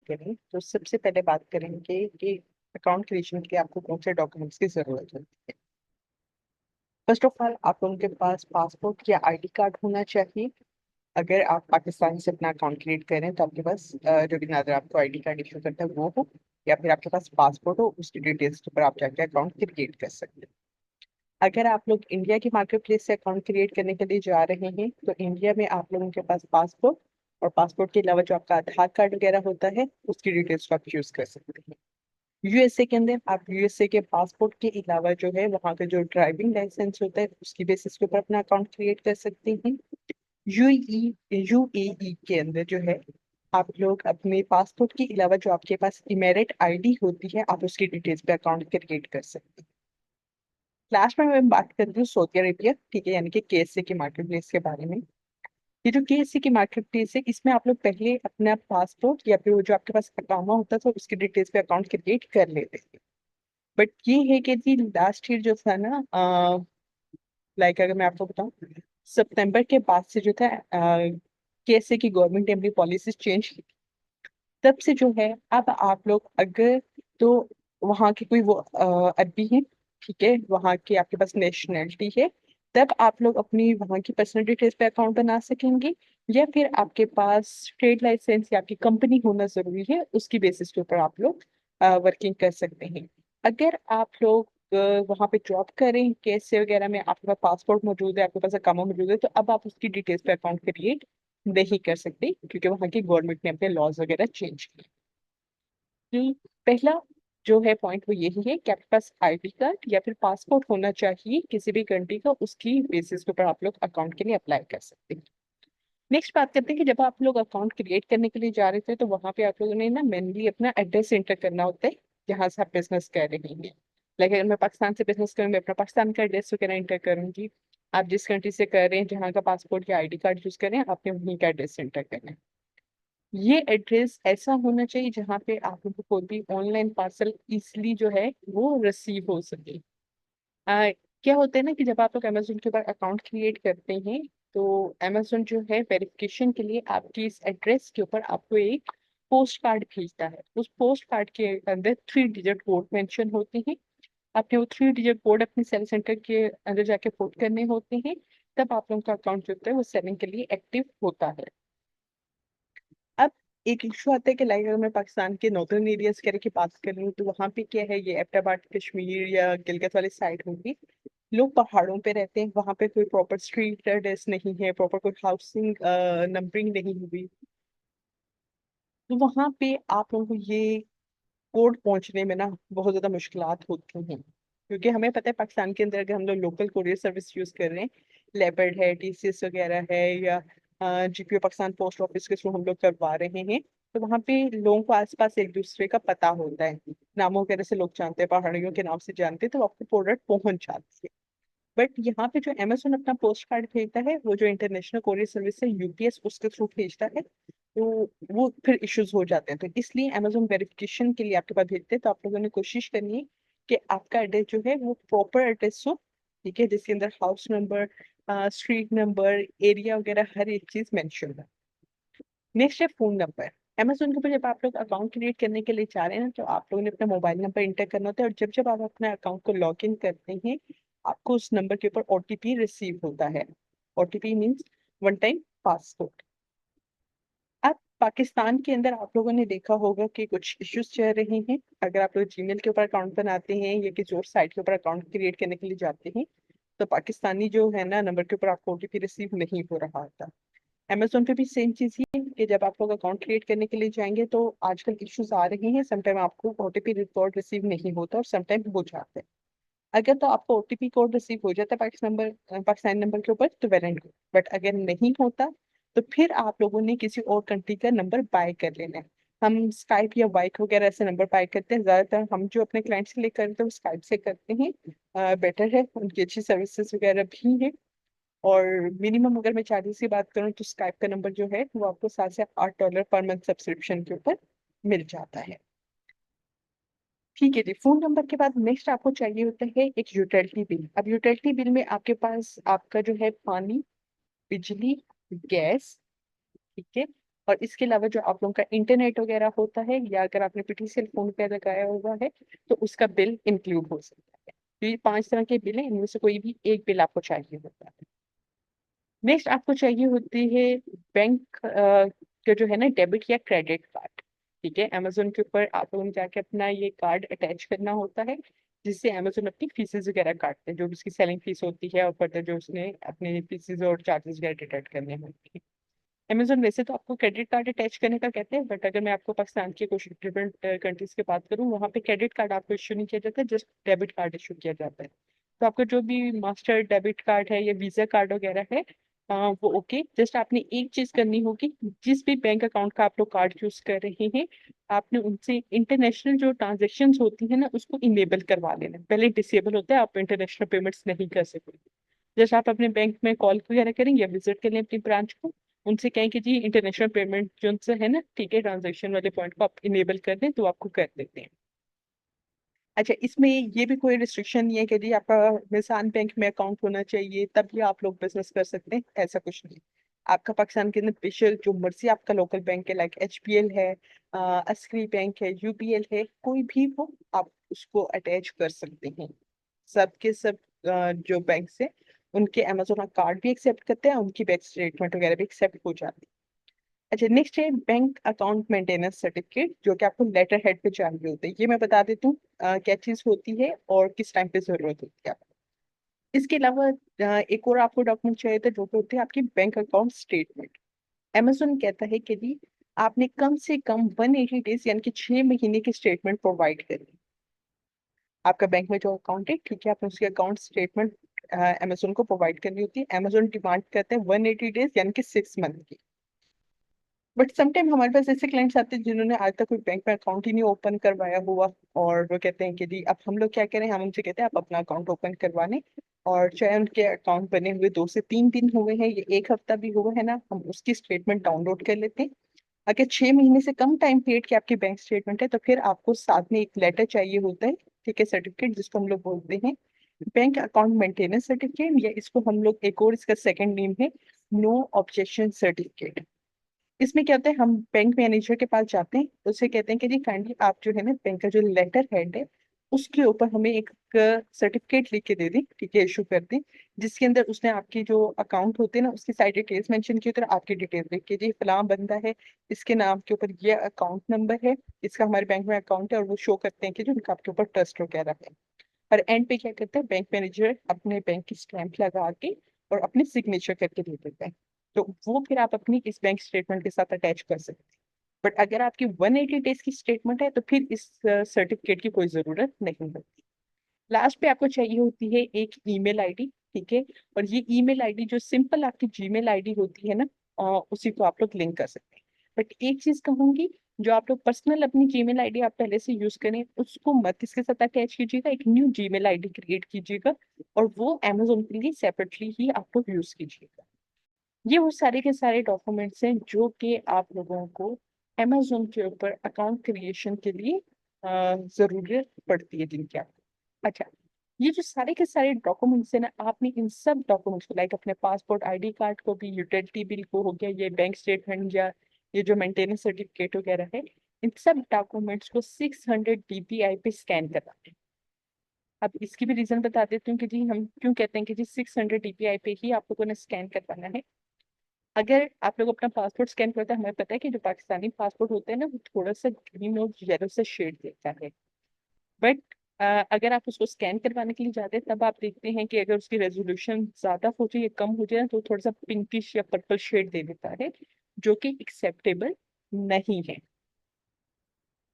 करें तो सबसे पहले बात करेंगे कि अकाउंट क्रिएशन के लिए आपको कौन से डॉक्यूमेंट्स की जरूरत होती है। फर्स्ट ऑफ ऑल, आप लोगों के पास पासपोर्ट या आईडी कार्ड होना चाहिए। अगर आप पाकिस्तान से अपना अकाउंट क्रिएट करें तो आपके पास जो भी नादर आपको आईडी कार्ड इशू करता है वो हो, या फिर आपके पास पासपोर्ट हो, उसकी डिटेल्स के ऊपर आप जाके अकाउंट क्रिएट कर सकते हैं। अगर आप लोग इंडिया की मार्केट प्लेस से अकाउंट क्रिएट करने के लिए जा रहे हैं तो इंडिया में आप लोगों के पास पासपोर्ट और पासपोर्ट के अलावा जो आपका आधार कार्ड वगैरह होता है उसकी डिटेल्स को आप यूज कर सकते हैं। यूएसए के अंदर आप यूएसए के पासपोर्ट के अलावा जो है वहाँ का जो ड्राइविंग लाइसेंस होता है उसकी बेसिस के ऊपर अपना अकाउंट क्रिएट कर सकते हैं। यूएई के अंदर जो है आप लोग अपने पासपोर्ट के अलावा जो आपके पास इमेरेट आईडी होती है आप उसकी डिटेल्स पे अकाउंट क्रिएट कर सकते हैं। लास्ट में मैं बात कर रही हूँ सऊदी अरेबिया, ठीक है, यानी कि केएसए की मार्केट प्लेस के बारे में। ये जो केएससी की मार्केट प्लेस है इसमें आप लोग पहले अपना पासपोर्ट या फिर वो जो आपके पास अकाउंट होता था उसकी डिटेल्स पे अकाउंट क्रिएट कर लेते थे। बट ये है कि जी लास्ट ईयर जो था ना, लाइक अगर मैं आपको बताऊं, सितंबर के बाद से जो था केएससी की गवर्नमेंट ने अपनी पॉलिसीज चेंज की। तब से जो है अब आप लोग अगर तो वहाँ के कोई वो अरबी हैं, ठीक है, वहाँ की आपके पास नेशनैलिटी है, तब आप लोग अपनी वहाँ की पर्सनल डिटेल्स पे अकाउंट बना सकेंगे। या फिर आपके पास ट्रेड लाइसेंस या आपकी कंपनी होना जरूरी है, उसकी बेसिस के ऊपर आप लोग वर्किंग कर सकते हैं। अगर आप लोग वहाँ पे जॉब करें कैसे वगैरह में आपके पास पासपोर्ट मौजूद है, आपके पास अकाउंट मौजूद है, तो अब आप उसकी डिटेल्स पे अकाउंट क्रिएट नहीं कर सकते क्योंकि वहाँ की गवर्नमेंट ने अपने लॉज वगैरह चेंज किए। कि पहला जो है पॉइंट वो यही है कि आपके पास आईडी कार्ड या फिर पासपोर्ट होना चाहिए किसी भी कंट्री का, उसकी बेसिस के ऊपर आप लोग अकाउंट के लिए अप्लाई कर सकते हैं। नेक्स्ट बात करते हैं कि जब आप लोग अकाउंट क्रिएट करने के लिए जा रहे थे तो वहां पे आप लोगों ने ना मेनली अपना एड्रेस एंटर करना होता है जहाँ से आप बिजनेस कर रहे हैं। लाइक अगर मैं पाकिस्तान से बिजनेस करूँ मैं अपना पाकिस्तान का एड्रेस वगैरह एंटर करूंगी। आप जिस कंट्री से कर रहे हैं जहाँ का पासपोर्ट या आईडी कार्ड यूज कर रहे हैं आपने वहीं का एड्रेस एंटर करना है। ये एड्रेस ऐसा होना चाहिए जहाँ पे आप लोगों को कोई भी ऑनलाइन पार्सल इजिली जो है वो रिसीव हो सके। क्या होता है ना कि जब आप लोग अमेजोन के ऊपर अकाउंट क्रिएट करते हैं तो अमेजोन जो है वेरिफिकेशन के लिए आपकी इस एड्रेस के ऊपर आपको एक पोस्ट कार्ड भेजता है। उस पोस्ट कार्ड के अंदर 3 डिजिट कोड मेंशन होते हैं। आपने वो 3 डिजिट कोड अपने सेल सेंटर के अंदर जाके पुट करने होते हैं। तब आप लोगों का अकाउंट जो होता है वो सेलिंग के लिए एक्टिव होता है। अब एक इशू आता है कि लाइक अगर मैं पाकिस्तान के नॉर्दर्न एरियाज वगैरह की बात कर रही हूँ तो वहाँ पे क्या है, ये एबटाबाद कश्मीर या गिलगित वाली साइड होगी, लोग पहाड़ों पे रहते हैं, वहाँ पे कोई प्रॉपर स्ट्रीट एड्रेस नहीं है, प्रॉपर कोई हाउसिंग नंबरिंग नहीं हुई। तो वहाँ पे आप लोगों को ये कोड पहुंचने में ना बहुत ज्यादा मुश्किलात होती हैं क्योंकि हमें पता है पाकिस्तान के अंदर अगर हम लोग लोकल कोरियर सर्विस यूज कर रहे हैं, लेपर्ड है, टीसीएस वगैरह है, या जीपीओ पाकिस्तान पोस्ट ऑफिस के थ्रू हम लोग करवा रहे हैं, तो वहाँ पे लोगों को आसपास एक दूसरे का पता होता है, नामों वगैरह से लोग जानते हैं, पहाड़ियों के नाम से जानते हैं, तो आपको प्रोडक्ट पहुंच जाती है। बट यहाँ पे जो अमेजोन अपना पोस्ट कार्ड भेजता है वो जो इंटरनेशनल कोरियर सर्विस है यूपीएस उसके थ्रू भेजता है, तो वो फिर इश्यूज हो जाते हैं। तो इसलिए अमेजोन वेरिफिकेशन के लिए आपके पास भेजते हैं, तो आप लोगों ने कोशिश करनी है कि आपका एड्रेस जो है वो प्रॉपर एड्रेस हो, ठीक है, जिसके अंदर house number, street number, area वगैरह हर एक चीज मेंशन है। नेक्स्ट है फोन नंबर। अमेजोन के ऊपर जब आप लोग अकाउंट क्रिएट करने के लिए चाह रहे हैं ना तो आप लोगों ने अपना मोबाइल नंबर इंटर करना होता है, और जब जब आप अपने अकाउंट को लॉग इन करते हैं आपको उस नंबर के ऊपर ओटीपी रिसीव होता है। OTP means one time password. अब पाकिस्तान के अंदर आप लोगों ने देखा होगा कि कुछ इश्यूज चल रहे हैं। अगर आप लोग जीमेल के ऊपर अकाउंट बनाते हैं या किसी और साइट के ऊपर अकाउंट क्रिएट करने के लिए जाते हैं तो पाकिस्तानी जो है ना नंबर के ऊपर आपको ओटीपी रिसीव नहीं हो रहा होता। अमेजोन पे भी सेम चीज ही है कि जब आप लोग अकाउंट क्रिएट करने के लिए जाएंगे तो आजकल इश्यूज आ रहे हैं, समटाइम आपको ओटीपी रिकॉर्ड रिसीव नहीं होता और समटाइम हो जाता है। अगर तो आपको ओटीपी कोड रिसीव हो जाता है पाकिस्तानी नंबर के ऊपर तो वेल एंड गुड, बट अगर नहीं होता तो फिर आप लोगों ने किसी और कंट्री का नंबर बाय कर लेना है। हम स्काइप या वाइक वगैरह ऐसे नंबर बाय करते हैं, ज्यादातर हम जो अपने क्लाइंट्स के लिए करते हैं वो स्काइप से करते हैं, बेटर है, उनकी अच्छी सर्विसेज वगैरह भी है। और मिनिमम अगर मैं चार्जेस की बात करूँ तो स्काइप का नंबर जो है वो आपको $7 से $8 पर मंथ सब्सक्रिप्शन के ऊपर मिल जाता है। ठीक है जी, फोन नंबर के बाद नेक्स्ट आपको चाहिए होता है एक यूटिलिटी बिल। अब यूटिलिटी बिल में आपके पास आपका जो है पानी, बिजली, गैस, ठीक है, और इसके अलावा जो आप लोगों का इंटरनेट वगैरह होता है, या अगर आपने पीटीसीएल फोन पे लगाया हुआ है तो उसका बिल इंक्लूड हो सकता है। तो ये 5 तरह के बिल हैं, इनमें से कोई भी एक बिल आपको चाहिए होता है। नेक्स्ट आपको चाहिए होती है बैंक का जो है ना डेबिट या क्रेडिट कार्ड। ठीक है, अमेजोन के ऊपर आप लोगों ने जाके अपना ये कार्ड अटैच करना होता है, जिससे अमेजोन अपनी फीसेस वगैरह काटते हैं, जो भी उसकी सेलिंग फीस होती है और फर्दर जो उसने अपने फीसेस और चार्जेस वगैरह डिडक्ट करने होते हैं। अमेजोन वैसे तो आपको क्रेडिट कार्ड अटैच करने का कहते हैं, बट अगर मैं आपको पाकिस्तान की कुछ डिफरेंट कंट्रीज की बात करूँ, वहाँ पे क्रेडिट कार्ड आपको इशू नहीं किया जाता, जस्ट डेबिट कार्ड इशू किया जाता है। तो आपका जो भी मास्टर डेबिट कार्ड है या वीजा कार्ड वगैरह है, वो ओके। जस्ट आपने एक चीज करनी होगी, जिस भी बैंक अकाउंट का आप लोग कार्ड यूज कर रहे हैं, आपने उनसे इंटरनेशनल जो ट्रांजेक्शन होती है ना उसको इनेबल करवा लेना। पहले डिसेबल होता है, आप इंटरनेशनल पेमेंट्स नहीं कर सकते। जैसे आप अपने बैंक में कॉल वगैरह करें या विजिट करें अपनी ब्रांच को, उनसे कहें कि जी इंटरनेशनल पेमेंट जो उनसे है ना, ठीक है, ट्रांजेक्शन वाले पॉइंट को आप इनेबल कर दें, तो आपको कर देते हैं। अच्छा, इसमें ये भी कोई रिस्ट्रिक्शन नहीं है कि जी आपका निशान बैंक में अकाउंट होना चाहिए तभी आप लोग बिजनेस कर सकते हैं, ऐसा कुछ नहीं। आपका पाकिस्तान के अंदर बेशक जो मर्जी आपका लोकल बैंक है, लाइक एचपीएल है, अस्करी बैंक है, यूपीएल है, कोई भी हो आप उसको अटैच कर सकते हैं। सब के सब जो बैंक है उनके अमेजोन कार्ड भी एक्सेप्ट करते हैं, उनकी बैंक स्टेटमेंट वगैरह भी एक्सेप्ट हो जाती है। अच्छा, नेक्स्ट है बैंक अकाउंट मेंटेनेंस सर्टिफिकेट, जो कि आपको लेटर हेड पे चाहिए होते हैं। ये मैं बता देती हूँ क्या चीज होती है और किस टाइम पे जरूरत होती है आपको। इसके अलावा एक और आपको डॉक्यूमेंट चाहिए था, जो कि होती है आपकी बैंक अकाउंट स्टेटमेंट। अमेजोन कहता है कि जी आपने कम से कम 180 डेज यानी कि 6 महीने की स्टेटमेंट प्रोवाइड करी। आपका बैंक में जो अकाउंट है, ठीक है, आपने उसकी अकाउंट स्टेटमेंट अमेजोन को प्रोवाइड करनी होती है। अमेजोन डिमांड करते हैं 180 डेज यानी कि 6 मंथ की। बट समटाइम हमारे पास ऐसे क्लाइंट्स आते हैं जिन्होंने आज तक कोई बैंक में अकाउंट ही नहीं ओपन करवाया हुआ, और वो कहते हैं कि जी अब हम लोग क्या करें, हम उनसे कहते हैं आप अपना अकाउंट ओपन करवाने, और चाहे उनके अकाउंट बने हुए 2 से 3 दिन हुए हैं, ये एक हफ्ता भी हुआ है ना, हम उसकी स्टेटमेंट डाउनलोड कर लेते हैं। अगर 6 महीने से कम टाइम पीरियड की आपकी बैंक स्टेटमेंट है, तो फिर आपको साथ में एक लेटर चाहिए होता है, ठीक है, सर्टिफिकेट, जिसको हम लोग बोलते हैं बैंक अकाउंट मेंटेनेंस सर्टिफिकेट, या इसको हम लोग एक और इसका सेकंड नेम है नो ऑब्जेक्शन सर्टिफिकेट। इसमें क्या होता है, हम बैंक मैनेजर के पास जाते हैं, उससे कहते हैं कि जी काइंडली आप जो है ना बैंक का जो लेटर हेड है उसके ऊपर हमें एक सर्टिफिकेट लिख के दे दें, ठीक है, इशू कर दें, जिसके अंदर उसने आपकी जो अकाउंट होते हैं ना उसकी सारी डिटेल्स मेंशन की, तरह आपकी डिटेल्स लिख के जी फलां बंदा है, इसके नाम के ऊपर ये अकाउंट नंबर है, इसका हमारे बैंक में अकाउंट है, और वो शो करते हैं कि जो उनका आपके ऊपर ट्रस्ट वगैरह है। और एंड पे क्या करते हैं, बैंक मैनेजर अपने बैंक की स्टैंप लगा के और अपने सिग्नेचर करके दे देते हैं। तो वो फिर आप अपनी इस बैंक स्टेटमेंट के साथ अटैच कर सकते हैं। बट अगर आपकी 180 डेज की स्टेटमेंट है तो फिर इस सर्टिफिकेट की कोई जरूरत नहीं होती। लास्ट पे आपको चाहिए होती है एक ईमेल आईडी, ठीक है, और ये ईमेल आईडी जो सिंपल आपकी जीमेल आईडी होती है ना, उसी को आप लोग लिंक कर सकते हैं। बट एक चीज कहूंगी, जो आप लोग पर्सनल अपनी जीमेल आईडी आप पहले से यूज करें उसको मत इसके साथ अटैच कीजिएगा, एक न्यू जीमेल आईडी क्रिएट कीजिएगा, और वो अमेजोन के लिए सेपरेटली ही आप लोग यूज कीजिएगा। ये वो सारे के सारे डॉक्यूमेंट्स हैं जो कि आप लोगों को अमेजोन के ऊपर अकाउंट क्रिएशन के लिए जरूरत पड़ती है जिनकी आपको। अच्छा, ये जो सारे के सारे डॉक्यूमेंट्स है ना, आपने इन सब डॉक्यूमेंट्स को, लाइक अपने पासपोर्ट, आईडी कार्ड को भी, यूटिलिटी बिल को हो गया, ये बैंक स्टेटमेंट या ये जो मेंटेनेंस सर्टिफिकेट वगैरह है, इन सब डॉक्यूमेंट्स को 600 DPI पे स्कैन करना है। अब इसकी भी रीजन बता देती हूँ कि जी हम क्यों कहते हैं कि जी 600 DPI पे ही आप लोगों ने स्कैन करवाना है। अगर आप लोग अपना पासपोर्ट स्कैन करते हैं, हमें पता है कि जो पाकिस्तानी पासपोर्ट होते हैं ना वो थोड़ा सा ग्रीन और येलो से शेड देता है, बट अगर आप उसको स्कैन करवाने के लिए जाते हैं तब आप देखते हैं कि अगर उसकी रेजोल्यूशन ज्यादा हो जाए या कम हो जाए तो थोड़ा सा पिंकिश या पर्पल शेड दे देता है, जो कि एक्सेप्टेबल नहीं है।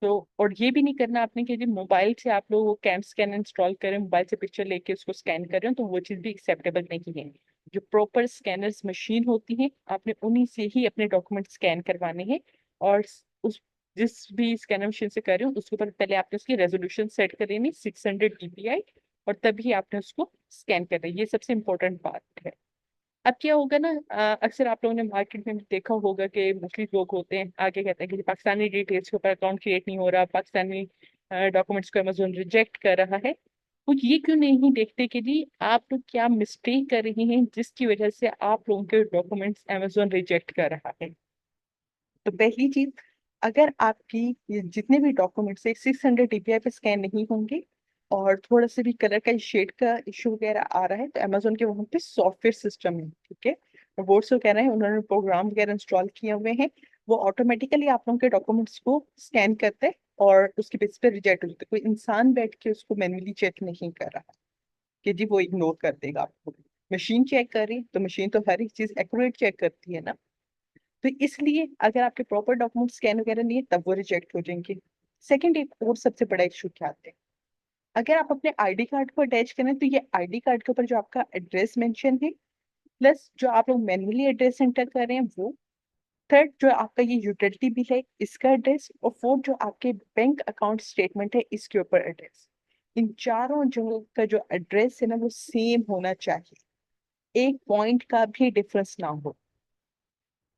तो और ये भी नहीं करना आपने कि जी मोबाइल से आप लोग वो कैम स्कैन इंस्टॉल करें, मोबाइल से पिक्चर लेके उसको स्कैन करें, तो वो चीज़ भी एक्सेप्टेबल नहीं है। जो प्रॉपर स्कैनर्स मशीन होती हैं, आपने उन्हीं से ही अपने डॉक्यूमेंट स्कैन करवाने हैं। और उस जिस भी स्कैनर मशीन से कर रहे हो उसके ऊपर पहले आपने उसकी रेजोल्यूशन सेट कर लेनी 600 DPI, और तभी आपने उसको स्कैन करना है। ये सबसे इम्पोर्टेंट बात है। अब क्या होगा ना, अक्सर आप लोगों ने मार्केट में भी देखा होगा कि मोस्टली लोग होते हैं आगे कहते हैं कि पाकिस्तानी डिटेल्स के ऊपर अकाउंट क्रिएट नहीं हो रहा, पाकिस्तानी डॉक्यूमेंट्स को अमेजोन रिजेक्ट कर रहा है। वो ये क्यों नहीं देखते कि जी आप लोग क्या मिस्टेक कर रहे हैं जिसकी वजह से आप लोगों के डॉक्यूमेंट्स अमेजोन रिजेक्ट कर रहा है। तो पहली चीज, अगर आपकी ये जितने भी डॉक्यूमेंट्स है 600 डीपीआई पे स्कैन नहीं होंगे और थोड़ा सा भी कलर का शेड का इशू वगैरह आ रहा है, तो अमेजोन के वहाँ पे सॉफ्टवेयर सिस्टम है, ठीक है, रोबोट्स वो कह रहे हैं, उन्होंने प्रोग्राम वगैरह इंस्टॉल किए हुए हैं, वो ऑटोमेटिकली आप लोगों के डॉक्यूमेंट्स को स्कैन करते हैं और उसके बेस पे रिजेक्ट हो जाते हैं। कोई इंसान बैठ के उसको मैन्युअली चेक नहीं कर रहा कि जी वो इग्नोर कर देगा आपको। मशीन चेक कर रही है तो मशीन तो हर एक चीज एक्यूरेट चेक करती है ना। तो इसलिए अगर आपके प्रॉपर डॉक्यूमेंट स्कैन वगैरह नहीं है तब वो रिजेक्ट हो जाएंगे। सेकंड, एक और सबसे बड़ा इशू क्या आता है, अगर आप अपने आईडी कार्ड को अटैच करें तो ये आईडी कार्ड के ऊपर जो आपका एड्रेस मेंशन है, प्लस जो आप लोग मैन्युअली एड्रेस एंटर कर रहे हैं वो, थर्ड जो आपका ये यूटिलिटी बिल है इसका एड्रेस, और फोर्थ जो आपके बैंक अकाउंट स्टेटमेंट है इसके ऊपर एड्रेस, इन चारों जगह का जो एड्रेस है ना वो सेम होना चाहिए, एक पॉइंट का भी डिफरेंस ना हो।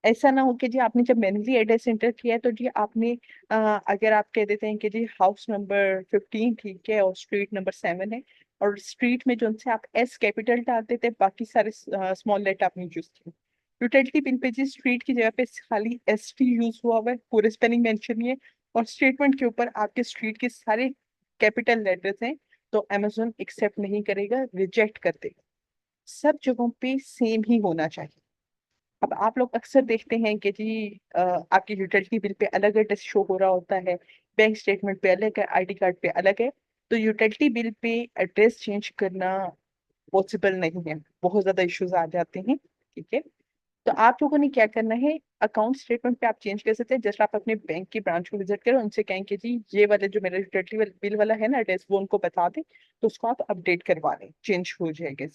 ऐसा ना हो कि जी आपने जब मैन्युअली एड्रेस एंटर किया है तो जी आपने अगर आप कह देते हैं कि जी हाउस नंबर 15 ठीक है और स्ट्रीट नंबर 7 है, और स्ट्रीट में जो उनसे आप एस कैपिटल डाल देते हैं, बाकी सारे स्मॉल लेटर आपने यूज किए, यूटिलिटी बिल पे जी स्ट्रीट की जगह पे खाली एस टी यूज हुआ हुआ है, पूरे स्पेलिंग मेंशन नहीं है, और स्टेटमेंट के ऊपर आपके स्ट्रीट के सारे कैपिटल लेटर्स हैं, तो अमेजोन एक्सेप्ट नहीं करेगा, रिजेक्ट कर देगा। सब जगहों पे सेम ही होना चाहिए। अब आप लोग अक्सर देखते हैं कि जी आपकी यूटिलिटी बिल पे अलग एड्रेस शो हो रहा होता है, बैंक स्टेटमेंट पे अलग है, आईडी कार्ड पे अलग है, तो utility bill pay address change करना पॉसिबल नहीं है, बहुत ज्यादा इश्यूज आ जाते हैं, ठीक है। तो आप लोगों ने क्या करना है, अकाउंट स्टेटमेंट पे आप चेंज कर सकते हैं, जस्ट आप अपने बैंक की ब्रांच को विजिट करें, उनसे कहें कि जी ये वाला जो मेरा यूटिलिटी बिल वाला है ना एड्रेस, वो उनको बता दें, तो उसको आप अपडेट करवा लें, चेंज हो जाएगा।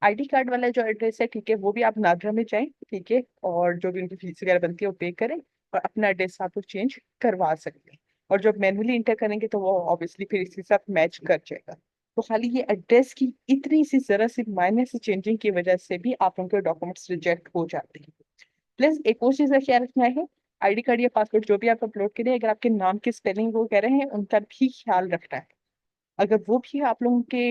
आईडी कार्ड वाला जो एड्रेस है ठीक है, वो भी आप नादरा में जाएं, ठीक है, और जो भी उनकी फीस वगैरह बनती है वो पे करें, और अपना एड्रेस आप लोग चेंज करवा सकते हैं। और जब मैन्युअली इंटर करेंगे तो वो ऑब्वियसली फिर इसके साथ मैच कर जाएगा। तो खाली ये एड्रेस की इतनी सी जरा सी माइनर सी चेंजिंग की वजह से भी आप लोगों के डॉक्यूमेंट्स रिजेक्ट हो जाते हैं। प्लस एक और चीज का ख्याल रखना है, आईडी कार्ड या पासपोर्ट जो भी आप अपलोड करें, अगर आपके नाम की स्पेलिंग वो कह रहे हैं उनका भी ख्याल रखना है। अगर वो भी आप लोगों के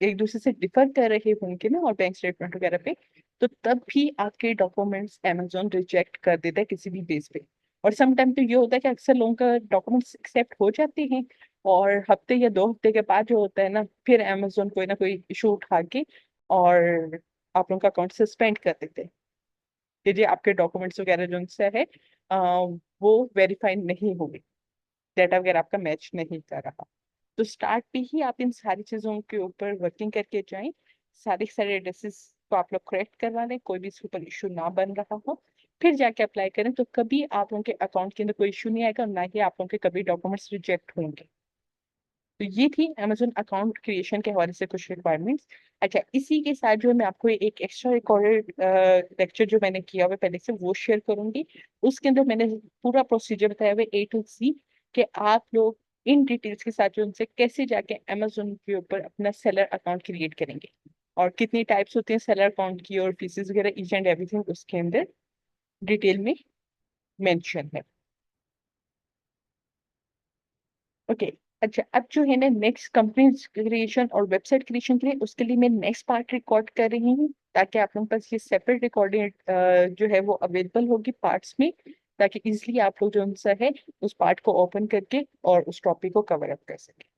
एक दूसरे से डिफर कर रहे होंगे ना और बैंक स्टेटमेंट वगैरह पे, तो तब भी आपके डॉक्यूमेंट्स अमेजोन रिजेक्ट कर देता है किसी भी बेस पे। और समटाइम तो ये होता है कि अक्सर लोगों का डॉक्यूमेंट्स एक्सेप्ट हो जाते हैं, और हफ्ते या 2 हफ्ते के बाद जो होता है ना, फिर अमेजोन कोई ना कोई इशू उठा के और आप लोगों का अकाउंट सस्पेंड कर देते हैं कि जी आपके डॉक्यूमेंट्स वगैरह जो उनसे है वो वेरीफाई नहीं हुए, डाटा वगैरह आपका मैच नहीं कर रहा। तो स्टार्ट पे ही आप इन सारी चीजों के ऊपर वर्किंग करके जाएं, सारे सारे एड्रेसेस को आप लोग करेक्ट करवा लें, कोई भी इसके ऊपर इशू ना बन रहा हो, फिर जाके अप्लाई करें, तो कभी आप लोगों के अकाउंट के अंदर कोई इशू नहीं आएगा, और ना ही आप लोगों के कभी डॉक्यूमेंट्स रिजेक्ट होंगे। तो ये थी अमेजोन अकाउंट क्रिएशन के हवाले से कुछ रिक्वायरमेंट्स। अच्छा, इसी के साथ जो है मैं आपको एक एक्स्ट्रा रिकॉर्डेड लेक्चर जो मैंने किया हुआ है पहले से वो शेयर करूंगी। उसके अंदर मैंने पूरा प्रोसीजर बताया हुआ है A to Z, कि आप लोग इन डिटेल्स के साथ जो उनसे कैसे जाके अमेजोन के ऊपर अपना सेलर अकाउंट क्रिएट करेंगे, और कितनी टाइप्स होती हैं सेलर अकाउंट की, और फीसेस वगैरह ईच एंड एवरीथिंग उसके अंदर डिटेल में मेंशन है। ओके। अच्छा, अब जो है ना नेक्स्ट कंपनी क्रिएशन और वेबसाइट क्रिएशन के लिए, उसके लिए मैं नेक्स्ट पार्ट रिकॉर्ड कर रही हूँ, ताकि आप लोगों के पास ये सेपरेट रिकॉर्डिंग जो है वो अवेलेबल होगी पार्ट्स में, ताकि इजिली आप लोग जो उनसे है उस पार्ट को ओपन करके और उस टॉपिक को कवर अप कर सकें।